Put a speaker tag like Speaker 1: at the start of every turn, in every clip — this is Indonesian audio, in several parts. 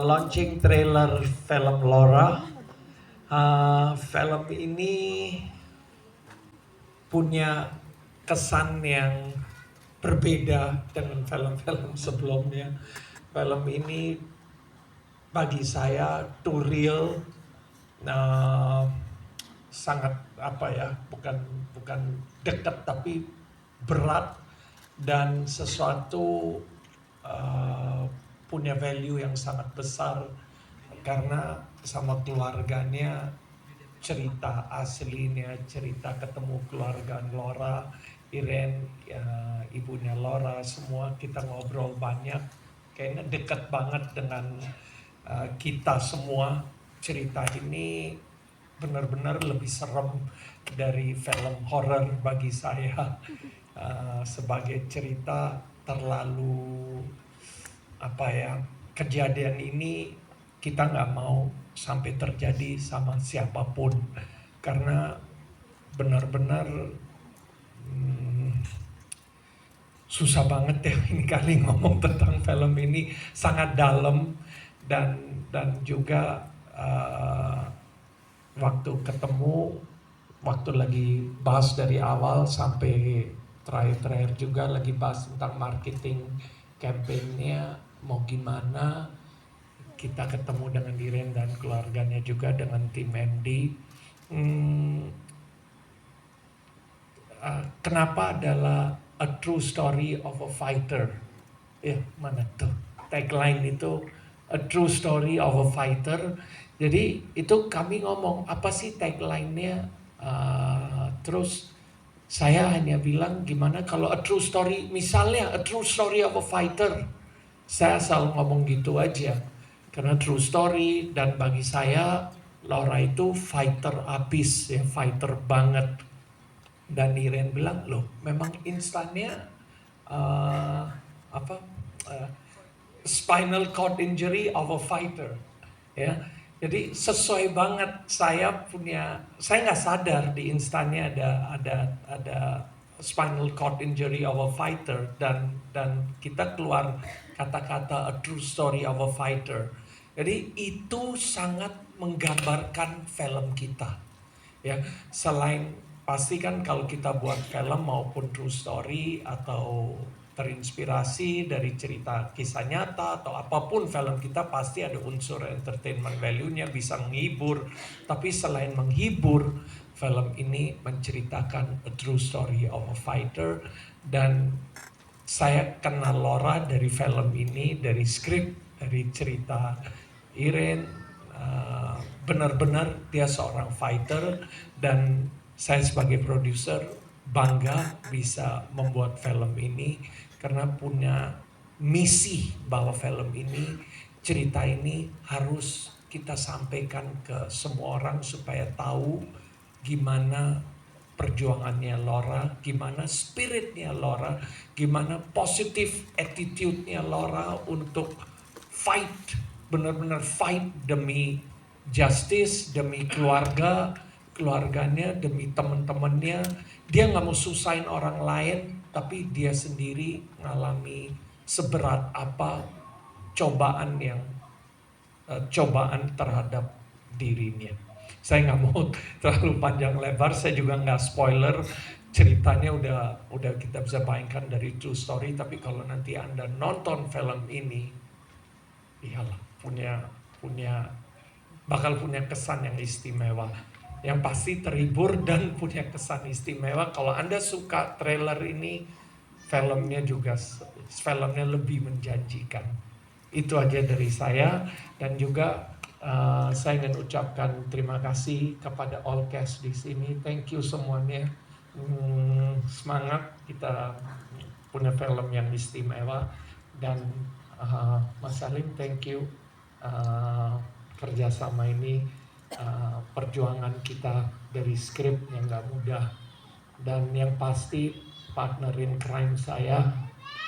Speaker 1: launching trailer film Laura. Film ini punya kesan yang berbeda dengan film-film sebelumnya. Film ini bagi saya too real, sangat bukan bukan dekat tapi berat dan sesuatu punya value yang sangat besar karena sama keluarganya, cerita aslinya, cerita ketemu keluarga Laura, Iren, ibunya Laura, semua kita ngobrol banyak, kayaknya dekat banget dengan kita semua. Cerita ini benar-benar lebih serem dari film horor bagi saya. Sebagai cerita terlalu kejadian ini kita nggak mau sampai terjadi sama siapapun karena benar-benar susah banget ya ini kali ngomong tentang film ini, sangat dalam dan juga waktu ketemu, waktu lagi bahas dari awal sampai terakhir-terakhir juga lagi bahas tentang marketing campaignnya mau gimana. Kita ketemu dengan Iren dan keluarganya juga dengan tim MD. Kenapa adalah a true story of a fighter? Ya, mana tuh tagline itu, a true story of a fighter. Jadi itu kami ngomong apa sih tagline-nya? Terus saya hanya bilang gimana kalau a true story, misalnya a true story of a fighter. Saya selalu ngomong gitu aja. Karena true story dan bagi saya Laura itu fighter abis ya, fighter banget. Dan Iren bilang loh, memang instannya uh, apa spinal cord injury of a fighter, ya. Jadi sesuai banget, saya nggak sadar di instannya ada spinal cord injury of a fighter dan kita keluar kata-kata a true story of a fighter. Jadi itu sangat menggambarkan film kita. Ya, selain pasti kan kalau kita buat film maupun true story atau terinspirasi dari cerita kisah nyata atau apapun film kita pasti ada unsur entertainment value-nya, bisa menghibur. Tapi selain menghibur, film ini menceritakan a true story of a fighter dan saya kenal Laura dari film ini, dari skrip, dari cerita Iren. Benar-benar dia seorang fighter dan saya sebagai produser bangga bisa membuat film ini karena punya misi bahwa film ini, cerita ini harus kita sampaikan ke semua orang supaya tahu gimana perjuangannya Laura, gimana spiritnya Laura, gimana positive attitude-nya Laura untuk fight, benar-benar fight demi justice, demi keluarganya, demi teman-temannya. Dia nggak mau susahin orang lain, tapi dia sendiri ngalami seberat apa cobaan terhadap dirinya. Saya nggak mau terlalu panjang lebar, saya juga nggak spoiler. Ceritanya udah kita bisa bayangkan dari true story, tapi kalau nanti Anda nonton film ini, iyalah bakal punya kesan yang istimewa. Yang pasti terhibur dan punya kesan istimewa. Kalau Anda suka trailer ini, filmnya lebih menjanjikan. Itu aja dari saya dan juga saya ingin ucapkan terima kasih kepada all cast di sini. Thank you semuanya. Semangat, kita punya film yang istimewa dan Mas Salim, thank you. Kerjasama ini, perjuangan kita dari skrip yang gak mudah dan yang pasti partnerin crime saya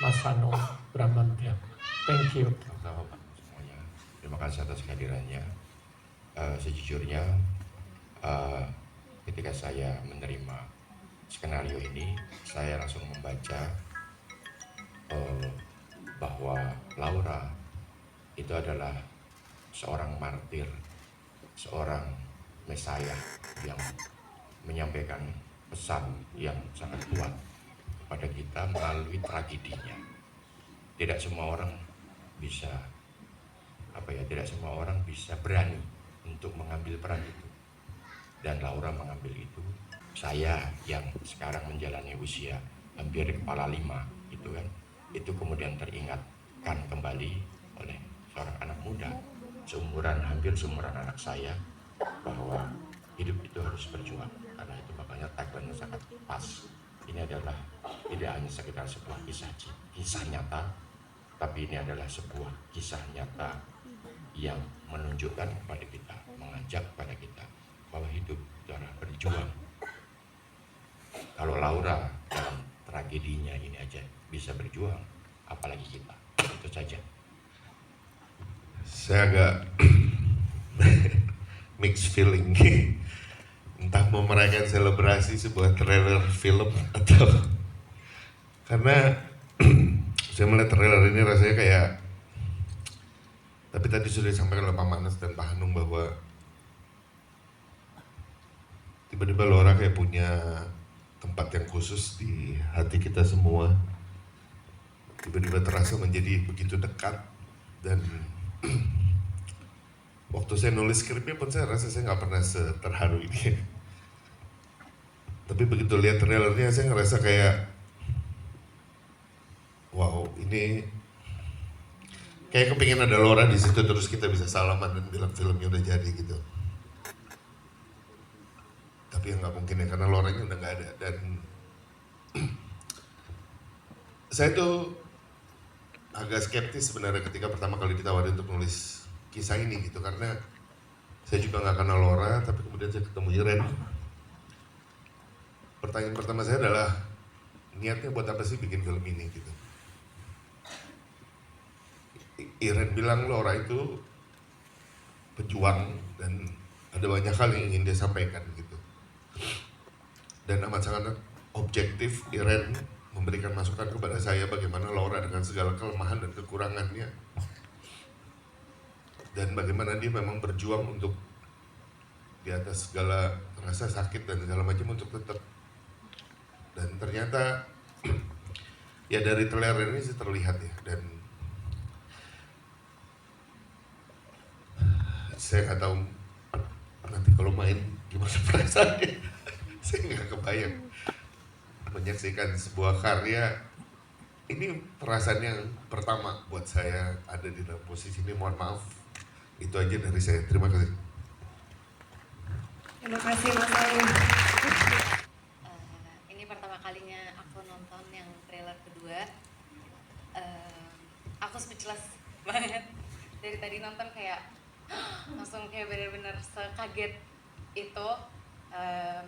Speaker 1: Mas Hanung Bramantya. Thank you.
Speaker 2: Sama-sama Pak semuanya. Terima kasih atas kehadirannya. Sejujurnya ketika saya menerima skenario ini, saya langsung membaca bahwa Laura itu adalah seorang martir, seorang Mesias yang menyampaikan pesan yang sangat kuat kepada kita melalui tragedinya. Tidak semua orang bisa tidak semua orang bisa berani untuk mengambil peran itu. Dan Laura mengambil itu. Saya yang sekarang menjalani usia hampir kepala 5 gitu kan, itu kemudian teringatkan kembali oleh seorang anak muda hampir seumuran anak saya, bahwa hidup itu harus berjuang. Karena itu makanya tagline-nya sangat pas. Ini adalah tidak hanya sekedar sebuah kisah nyata, tapi ini adalah sebuah kisah nyata yang menunjukkan kepada kita, mengajak kepada kita bahwa hidup itu adalah berjuang. Kalau Laura dalam tragedinya ini aja bisa berjuang, apalagi kita. Itu saja.
Speaker 3: Saya agak mixed feeling. Entah mau merayakan selebrasi sebuah trailer film atau karena saya melihat trailer ini rasanya kayak, tapi tadi sudah disampaikan oleh Pak Manes dan Pak Hanung bahwa tiba-tiba Laura kayak punya tempat yang khusus di hati kita semua. Tiba-tiba terasa menjadi begitu dekat, dan waktu saya nulis skripnya pun saya rasa saya nggak pernah seterharu ini. Tapi begitu lihat trailernya saya ngerasa kayak, wow, ini kayak kepingin ada Laura di situ terus kita bisa salaman dan bilang filmnya udah jadi gitu. Tapi yang nggak mungkin ya, karena Lauranya udah nggak ada. Dan saya tuh agak skeptis sebenarnya ketika pertama kali ditawari untuk nulis kisah ini gitu, karena saya juga nggak kenal Laura, tapi kemudian saya ketemu Iren. Pertanyaan pertama saya adalah, niatnya buat apa sih bikin film ini gitu. Iren bilang Laura itu pejuang dan ada banyak hal yang ingin dia sampaikan gitu. Dan amat sangat objektif Iren memberikan masukan kepada saya bagaimana Laura dengan segala kelemahan dan kekurangannya, dan bagaimana dia memang berjuang untuk di atas segala rasa sakit dan segala macam untuk tetap. Dan ternyata ya dari trailer ini sih terlihat ya, dan saya nggak tahu nanti kalau main gimana perasaannya. Saya nggak kebayang menyaksikan sebuah karya ini. Perasaan yang pertama buat saya ada di dalam posisi ini, mohon maaf. Itu aja dari saya, terima kasih.
Speaker 4: Terima kasih Mas Alim. Ini pertama kalinya aku nonton yang trailer kedua. Aku speechless banget. Dari tadi nonton kayak langsung kayak benar-benar sekaget itu.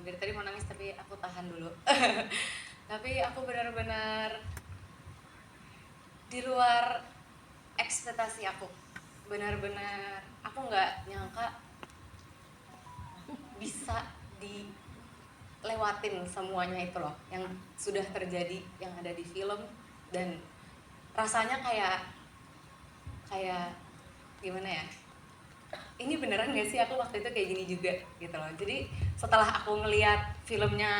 Speaker 4: Dari tadi mau nangis tapi aku tahan dulu. Tapi aku benar-benar di luar ekspektasi aku. Benar-benar aku nggak nyangka bisa dilewatin semuanya itu loh yang sudah terjadi, yang ada di film. Dan rasanya kayak gimana ya, ini beneran gak sih aku waktu itu kayak gini juga gitu loh. Jadi setelah aku ngeliat filmnya,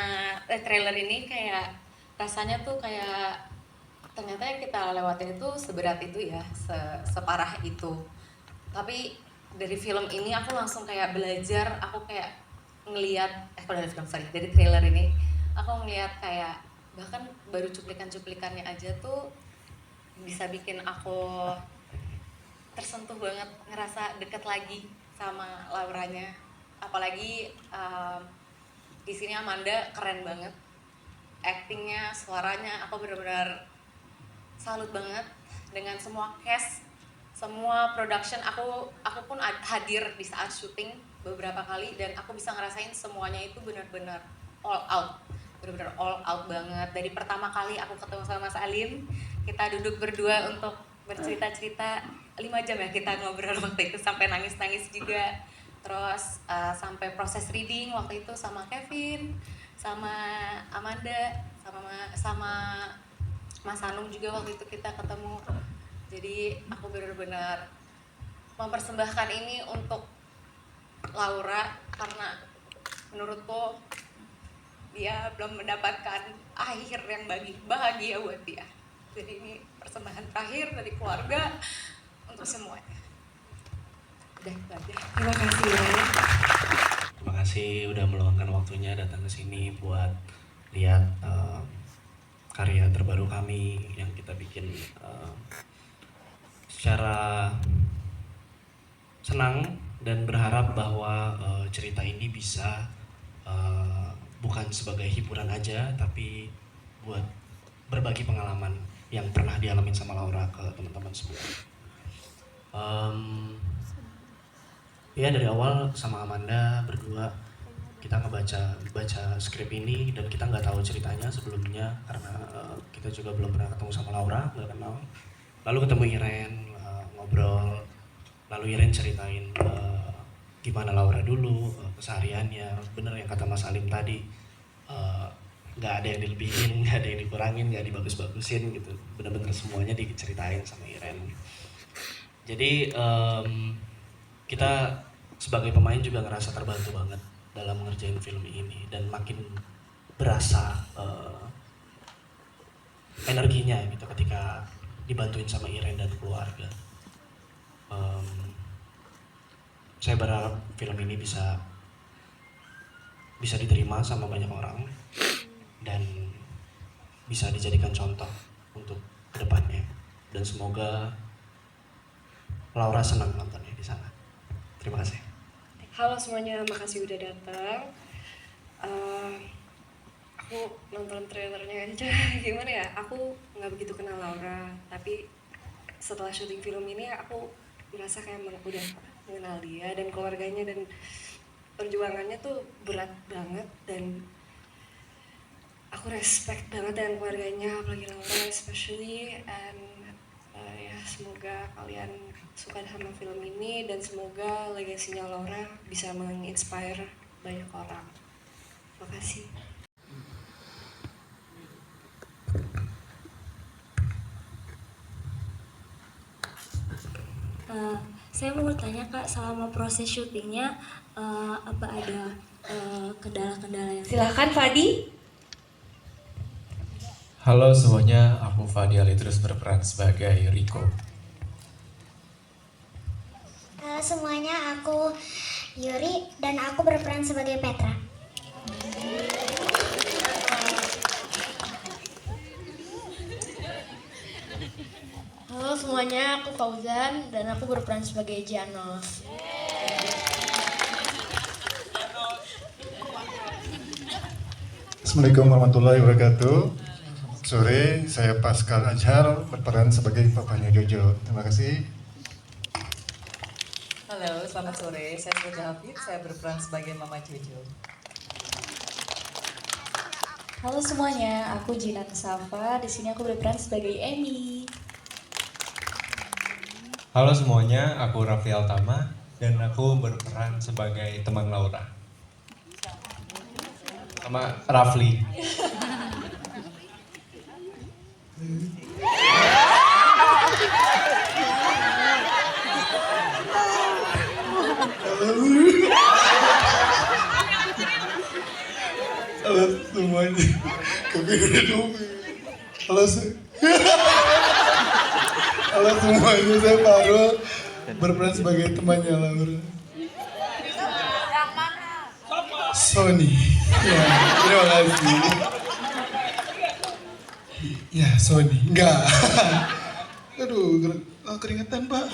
Speaker 4: trailer ini, kayak rasanya tuh kayak ternyata yang kita lewatin itu seberat itu ya, separah itu. Tapi dari film ini aku langsung kayak belajar, aku kayak ngeliat, dari trailer ini aku ngeliat kayak bahkan baru cuplikan-cuplikannya aja tuh bisa bikin aku tersentuh banget, ngerasa deket lagi sama Lauranya. Apalagi di sini Amanda keren banget, actingnya, suaranya, aku benar-benar salut banget dengan semua cast, semua production. Aku pun hadir di saat syuting beberapa kali dan aku bisa ngerasain semuanya itu benar-benar all out, benar-benar all out banget. Dari pertama kali aku ketemu sama Mas Alim, kita duduk berdua untuk bercerita-cerita 5 jam ya kita ngobrol waktu itu, sampai nangis-nangis juga. Terus sampai proses reading waktu itu sama Kevin, sama Amanda, sama Mas Hanung juga waktu itu kita ketemu. Jadi aku benar-benar mempersembahkan ini untuk Laura karena menurutku dia belum mendapatkan akhir yang bahagia buat dia. Jadi ini persembahan terakhir dari keluarga untuk semuanya. Udah itu aja.
Speaker 5: Terima kasih ya.
Speaker 6: Terima kasih udah meluangkan waktunya datang ke sini buat lihat karya terbaru kami yang kita bikin. Secara senang dan berharap bahwa cerita ini bisa bukan sebagai hiburan aja, tapi buat berbagi pengalaman yang pernah dialamin sama Laura ke teman-teman semua. Ya dari awal sama Amanda berdua kita baca skrip ini dan kita nggak tahu ceritanya sebelumnya karena kita juga belum pernah ketemu sama Laura, nggak kenal. Lalu ketemu Iren, ngobrol, lalu Iren ceritain gimana Laura dulu, kesehariannya. Bener yang kata Mas Alim tadi, nggak ada yang dilebihin, nggak ada yang dikurangin, nggak dibagus-bagusin gitu. Bener-bener semuanya diceritain sama Iren. Jadi kita sebagai pemain juga ngerasa terbantu banget dalam ngerjain film ini dan makin berasa energinya gitu ketika dibantuin sama Iren dan keluarga. Saya berharap film ini bisa diterima sama banyak orang dan bisa dijadikan contoh untuk kedepannya, dan semoga Laura senang nontonnya di sana. Terima kasih.
Speaker 5: Halo semuanya, makasih udah datang. Aku nonton trailernya aja, gimana ya? Aku nggak begitu kenal Laura, tapi setelah syuting film ini aku merasa kayak udah mengenal dia dan keluarganya, dan perjuangannya tuh berat banget dan aku respect banget dengan keluarganya, apalagi Laura especially. And ya semoga kalian suka sama film ini dan semoga legasinya Laura bisa menginspire banyak orang. Terima kasih.
Speaker 7: Saya mau bertanya Kak, selama proses syutingnya apa ada kendala-kendala yang...
Speaker 5: Silakan Fadi.
Speaker 8: Halo semuanya, aku Fadi Alitrus berperan sebagai Rico.
Speaker 9: Halo semuanya, aku Yuri dan aku berperan sebagai Petra.
Speaker 7: Halo semuanya, aku Fauzan dan aku berperan sebagai Janos.
Speaker 10: Assalamualaikum warahmatullahi wabarakatuh. Sore, saya Pascal Ajhar berperan sebagai papanya Jojo. Terima kasih.
Speaker 11: Halo, selamat sore. Saya Soja Hafid, saya berperan sebagai Mama Jojo.
Speaker 7: Halo semuanya, aku Jinan Safa. Di sini aku berperan sebagai Emi.
Speaker 8: Halo semuanya, aku Raffi Altama dan aku berperan sebagai teman Laura. Sama Rafli.
Speaker 10: Halo semuanya, halo semuanya, saya Farul berperan sebagai temannya Laura. Sony. Ya, terima kasih. Ya, Sony. Enggak. Aduh, keringetan, Pak.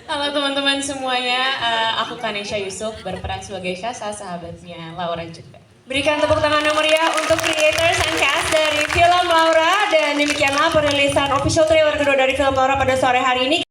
Speaker 5: Halo teman-teman semuanya, aku Kanesha Yusuf berperan sebagai Shasa, sahabatnya Laura juga. Berikan tepuk tangan yang meriah untuk creators and cast dari film Laura, dan demikianlah perilisan official trailer kedua dari film Laura pada sore hari ini.